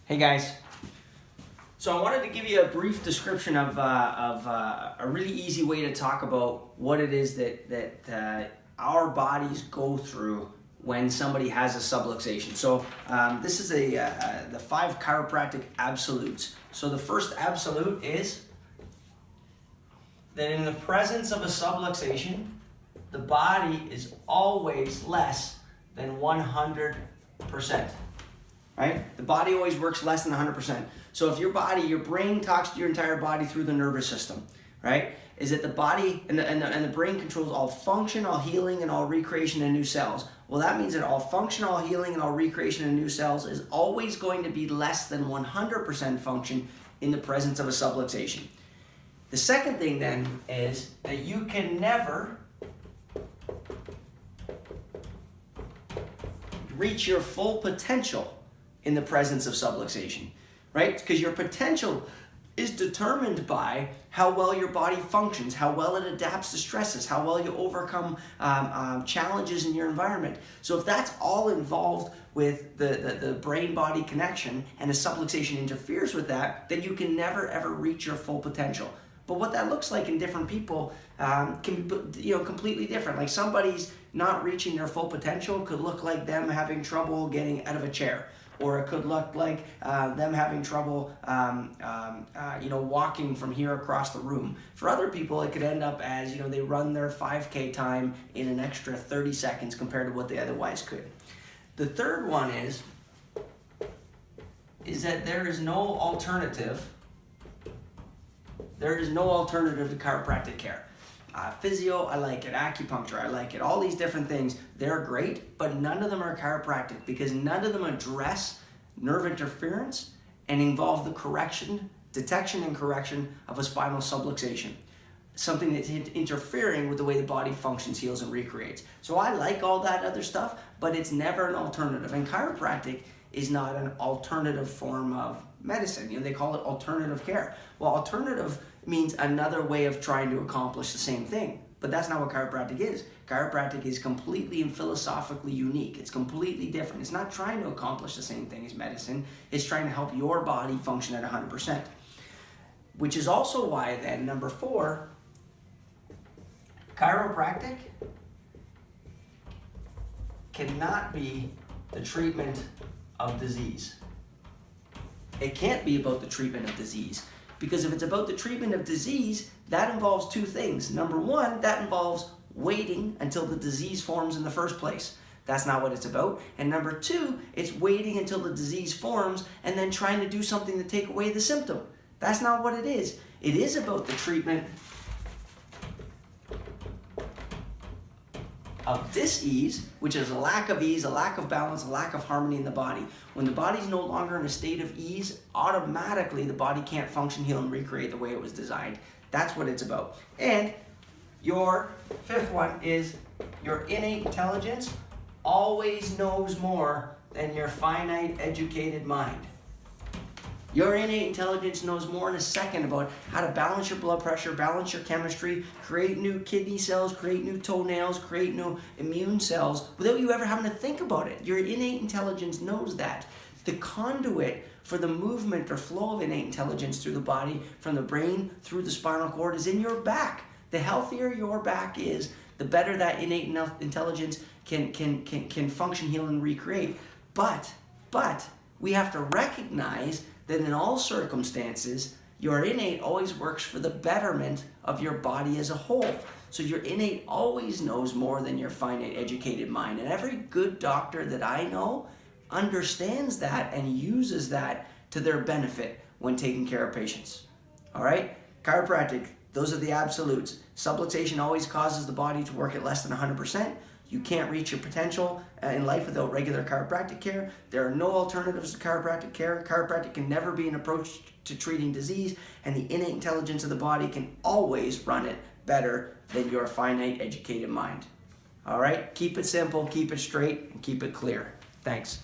Hey guys, so I wanted to give you a brief description of a really easy way to talk about what it is that our bodies go through when somebody has a subluxation. So this is the 5 chiropractic absolutes. So the first absolute is that in the presence of a subluxation, the body is always less than 100%. Right? The body always works less than 100%. So if your brain talks to your entire body through the nervous system, right? Is that the body and the brain controls all function, all healing, and all recreation of new cells. Well, that means that all function, all healing, and all recreation of new cells is always going to be less than 100% function in the presence of a subluxation. The second thing then is that you can never reach your full potential in the presence of subluxation, right? Because your potential is determined by how well your body functions, how well it adapts to stresses, how well you overcome challenges in your environment. So if that's all involved with the brain-body connection and a subluxation interferes with that, then you can never ever reach your full potential. But what that looks like in different people can be completely different. Like somebody's not reaching their full potential could look like them having trouble getting out of a chair. Or it could look like them having trouble, walking from here across the room. For other people, it could end up as, they run their 5K time in an extra 30 seconds compared to what they otherwise could. The third one is that there is no alternative. There is no alternative to chiropractic care. Physio, I like it. Acupuncture, I like it. All these different things, they're great, but none of them are chiropractic because none of them address nerve interference and involve the detection and correction of a spinal subluxation. Something that's interfering with the way the body functions, heals, and recreates. So I like all that other stuff, but it's never an alternative. And chiropractic is not an alternative form of medicine. They call it alternative care. Well, alternative means another way of trying to accomplish the same thing. But that's not what chiropractic is. Chiropractic is completely and philosophically unique. It's completely different. It's not trying to accomplish the same thing as medicine. It's trying to help your body function at 100%. Which is also why then, number 4, chiropractic cannot be the treatment of disease. It can't be about the treatment of disease. Because if it's about the treatment of disease, that involves 2 things. Number 1, that involves waiting until the disease forms in the first place. That's not what it's about. And number 2, it's waiting until the disease forms and then trying to do something to take away the symptom. That's not what it is. It is about the treatment of dis-ease, which is a lack of ease, a lack of balance, a lack of harmony in the body. When the body's no longer in a state of ease, automatically the body can't function, heal, and recreate the way it was designed. That's what it's about. And your 5th one is your innate intelligence always knows more than your finite educated mind. Your innate intelligence knows more in a second about how to balance your blood pressure, balance your chemistry, create new kidney cells, create new toenails, create new immune cells without you ever having to think about it. Your innate intelligence knows that. The conduit for the movement or flow of innate intelligence through the body, from the brain through the spinal cord, is in your back. The healthier your back is, the better that innate intelligence can function, heal, and recreate. But we have to recognize that in all circumstances, your innate always works for the betterment of your body as a whole. So your innate always knows more than your finite educated mind. And every good doctor that I know understands that and uses that to their benefit when taking care of patients. All right? Chiropractic, those are the absolutes. Subluxation always causes the body to work at less than 100%. You can't reach your potential in life without regular chiropractic care. There are no alternatives to chiropractic care. Chiropractic can never be an approach to treating disease, and the innate intelligence of the body can always run it better than your finite educated mind. All right? Keep it simple, keep it straight, and keep it clear. Thanks.